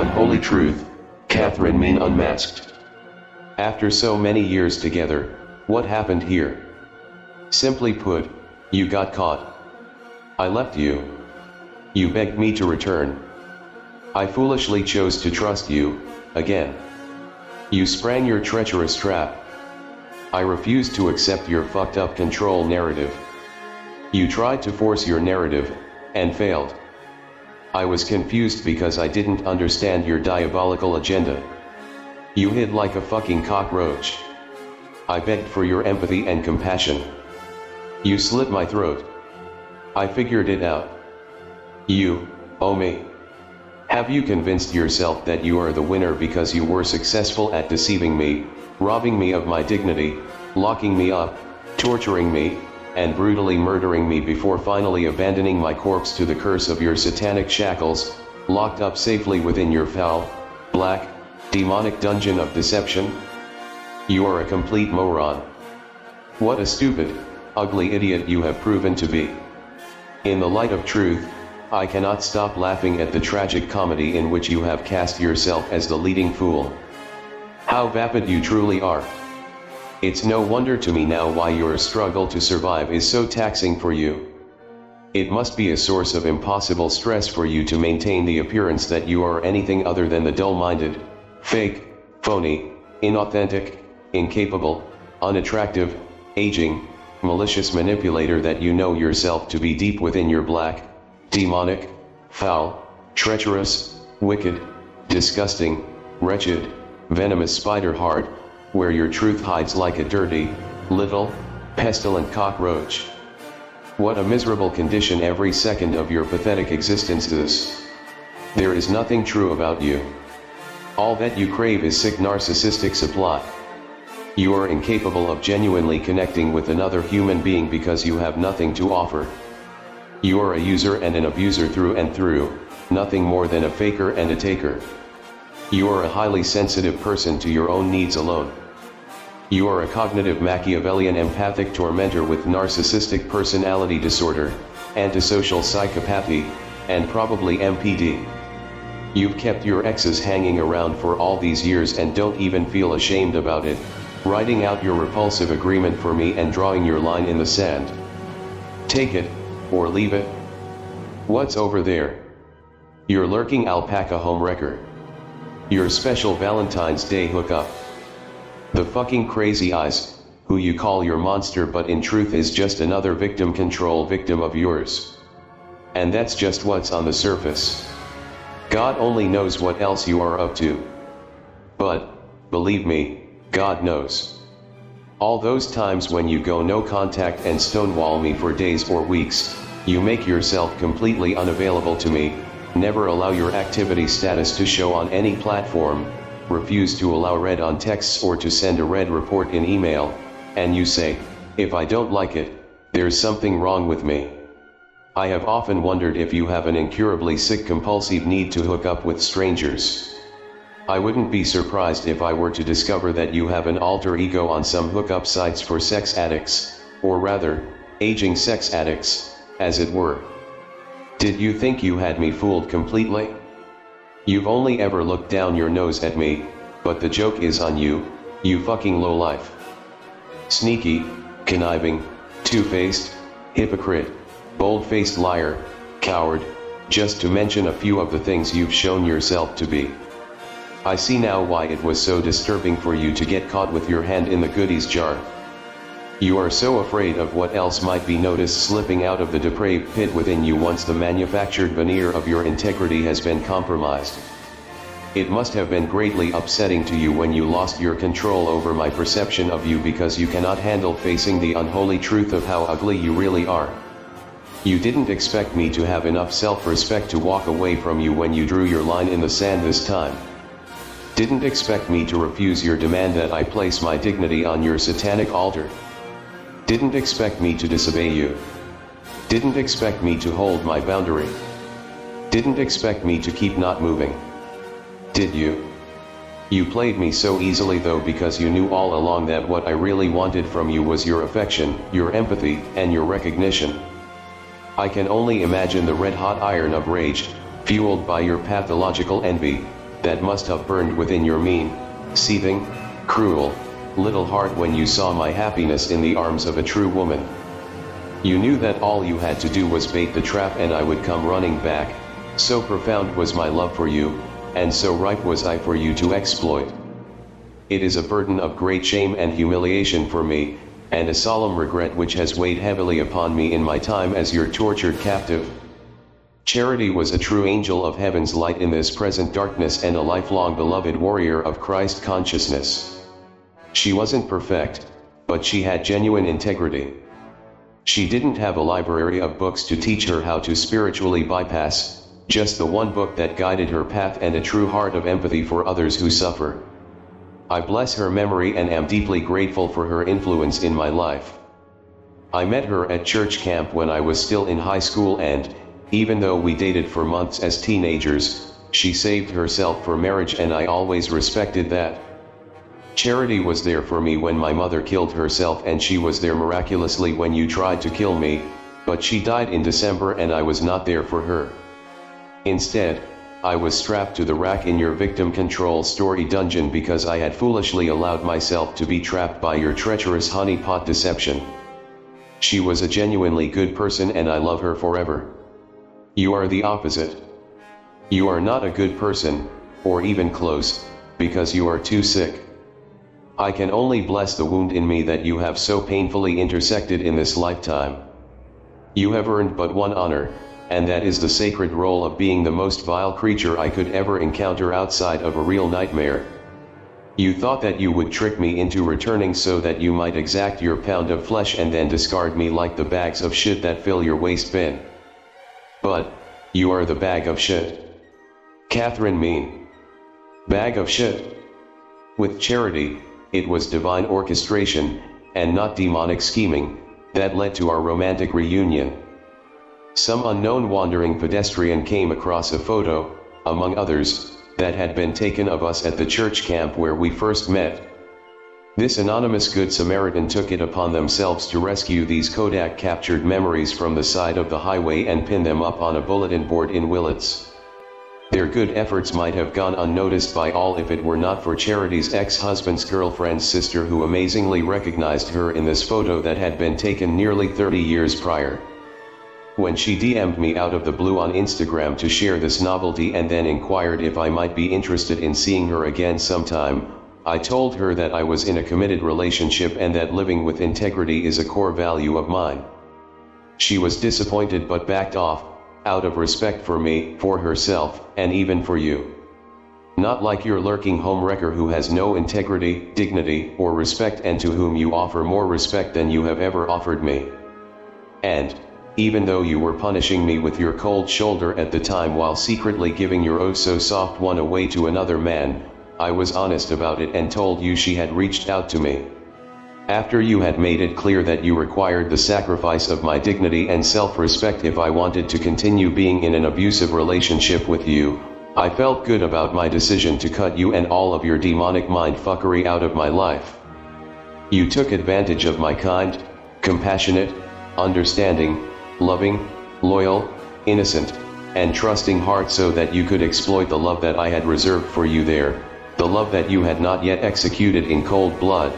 unholy truth, Kathryn Mean Unmasked. After so many years together, what happened here? Simply put, you got caught. I left you. You begged me to return. I foolishly chose to trust you, again. You sprang your treacherous trap. I refused to accept your fucked up control narrative. You tried to force your narrative, and failed. I was confused because I didn't understand your diabolical agenda. You hid like a fucking cockroach. I begged for your empathy and compassion. You slit my throat. I figured it out. You, oh me. Have you convinced yourself that you are the winner because you were successful at deceiving me, robbing me of my dignity, locking me up, torturing me, and brutally murdering me before finally abandoning my corpse to the curse of your satanic shackles, locked up safely within your foul, black, demonic dungeon of deception? You are a complete moron. What a stupid, ugly idiot you have proven to be. In the light of truth, I cannot stop laughing at the tragic comedy in which you have cast yourself as the leading fool. How vapid you truly are. It's no wonder to me now why your struggle to survive is so taxing for you. It must be a source of impossible stress for you to maintain the appearance that you are anything other than the dull-minded, fake, phony, inauthentic, incapable, unattractive, aging, malicious manipulator that you know yourself to be deep within your black, demonic, foul, treacherous, wicked, disgusting, wretched, venomous spider heart, where your truth hides like a dirty, little, pestilent cockroach. What a miserable condition every second of your pathetic existence is. There is nothing true about you. All that you crave is sick narcissistic supply. You are incapable of genuinely connecting with another human being because you have nothing to offer. You are a user and an abuser through and through, nothing more than a faker and a taker. You are a highly sensitive person to your own needs alone. You are a cognitive Machiavellian empathic tormentor with narcissistic personality disorder, antisocial psychopathy, and probably MPD. You've kept your exes hanging around for all these years and don't even feel ashamed about it, writing out your repulsive agreement for me and drawing your line in the sand. Take it, or leave it. What's over there? Your lurking alpaca homewrecker. Your special Valentine's Day hookup. The fucking crazy eyes, who you call your monster but in truth is just another victim control victim of yours. And that's just what's on the surface. God only knows what else you are up to. But, believe me, God knows. All those times when you go no contact and stonewall me for days or weeks, you make yourself completely unavailable to me, never allow your activity status to show on any platform, refuse to allow read on texts or to send a read report in email, and you say, if I don't like it, there's something wrong with me. I have often wondered if you have an incurably sick compulsive need to hook up with strangers. I wouldn't be surprised if I were to discover that you have an alter ego on some hookup sites for sex addicts, or rather, aging sex addicts, as it were. Did you think you had me fooled completely? You've only ever looked down your nose at me, but the joke is on you, you fucking lowlife. Sneaky, conniving, two-faced, hypocrite, bold-faced liar, coward, just to mention a few of the things you've shown yourself to be. I see now why it was so disturbing for you to get caught with your hand in the goodies jar. You are so afraid of what else might be noticed slipping out of the depraved pit within you once the manufactured veneer of your integrity has been compromised. It must have been greatly upsetting to you when you lost your control over my perception of you because you cannot handle facing the unholy truth of how ugly you really are. You didn't expect me to have enough self-respect to walk away from you when you drew your line in the sand this time. Didn't expect me to refuse your demand that I place my dignity on your satanic altar. Didn't expect me to disobey you. Didn't expect me to hold my boundary. Didn't expect me to keep not moving. Did you? You played me so easily though because you knew all along that what I really wanted from you was your affection, your empathy, and your recognition. I can only imagine the red-hot iron of rage, fueled by your pathological envy, that must have burned within your mean, seething, cruel, little heart when you saw my happiness in the arms of a true woman. You knew that all you had to do was bait the trap and I would come running back, so profound was my love for you, and so ripe was I for you to exploit. It is a burden of great shame and humiliation for me, and a solemn regret which has weighed heavily upon me in my time as your tortured captive. Charity was a true angel of heaven's light in this present darkness and a lifelong beloved warrior of Christ consciousness. She wasn't perfect, but she had genuine integrity. She didn't have a library of books to teach her how to spiritually bypass, just the one book that guided her path and a true heart of empathy for others who suffer. I bless her memory and am deeply grateful for her influence in my life. I met her at church camp when I was still in high school and, even though we dated for months as teenagers, she saved herself for marriage and I always respected that. Charity was there for me when my mother killed herself and she was there miraculously when you tried to kill me, but she died in December and I was not there for her. Instead, I was strapped to the rack in your victim control story dungeon because I had foolishly allowed myself to be trapped by your treacherous honeypot deception. She was a genuinely good person and I love her forever. You are the opposite. You are not a good person, or even close, because you are too sick. I can only bless the wound in me that you have so painfully intersected in this lifetime. You have earned but one honor, and that is the sacred role of being the most vile creature I could ever encounter outside of a real nightmare. You thought that you would trick me into returning so that you might exact your pound of flesh and then discard me like the bags of shit that fill your waste bin. But, you are the bag of shit. Kathryn Mean. Bag of shit. With Charity, it was divine orchestration, and not demonic scheming, that led to our romantic reunion. Some unknown wandering pedestrian came across a photo, among others, that had been taken of us at the church camp where we first met. This anonymous Good Samaritan took it upon themselves to rescue these Kodak-captured memories from the side of the highway and pin them up on a bulletin board in Willits. Their good efforts might have gone unnoticed by all if it were not for Charity's ex-husband's girlfriend's sister who amazingly recognized her in this photo that had been taken nearly 30 years prior. When she DM'd me out of the blue on Instagram to share this novelty and then inquired if I might be interested in seeing her again sometime, I told her that I was in a committed relationship and that living with integrity is a core value of mine. She was disappointed but backed off, out of respect for me, for herself, and even for you. Not like your lurking homewrecker who has no integrity, dignity, or respect and to whom you offer more respect than you have ever offered me. And, even though you were punishing me with your cold shoulder at the time while secretly giving your oh-so-soft one away to another man, I was honest about it and told you she had reached out to me. After you had made it clear that you required the sacrifice of my dignity and self-respect if I wanted to continue being in an abusive relationship with you, I felt good about my decision to cut you and all of your demonic mindfuckery out of my life. You took advantage of my kind, compassionate, understanding, loving, loyal, innocent, and trusting heart so that you could exploit the love that I had reserved for you there, the love that you had not yet executed in cold blood.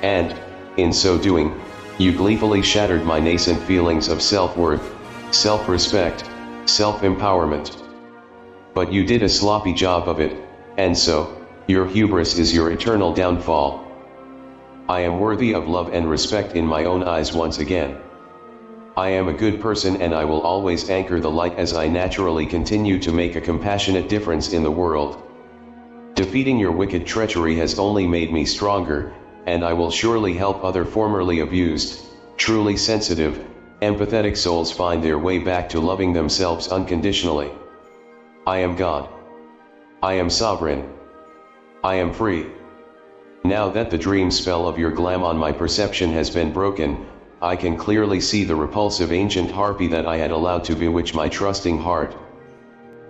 And, in so doing, you gleefully shattered my nascent feelings of self-worth, self-respect, self-empowerment. But you did a sloppy job of it, and so, your hubris is your eternal downfall. I am worthy of love and respect in my own eyes once again. I am a good person and I will always anchor the light as I naturally continue to make a compassionate difference in the world. Defeating your wicked treachery has only made me stronger, and I will surely help other formerly abused, truly sensitive, empathetic souls find their way back to loving themselves unconditionally. I am God. I am sovereign. I am free. Now that the dream spell of your glam on my perception has been broken, I can clearly see the repulsive ancient harpy that I had allowed to bewitch my trusting heart.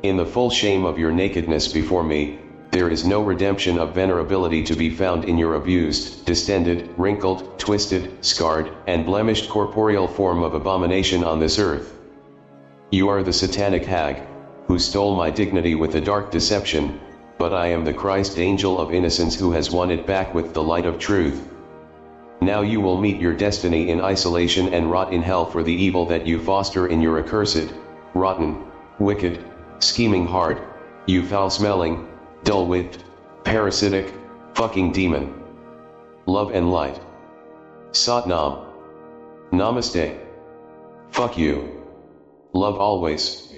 In the full shame of your nakedness before me, there is no redemption of venerability to be found in your abused, distended, wrinkled, twisted, scarred, and blemished corporeal form of abomination on this earth. You are the satanic hag, who stole my dignity with a dark deception, but I am the Christ angel of innocence who has won it back with the light of truth. Now you will meet your destiny in isolation and rot in hell for the evil that you foster in your accursed, rotten, wicked, scheming heart, you foul-smelling, dull-witted, parasitic, fucking demon. Love and light. Sat Nam. Namaste. Fuck you. Love always.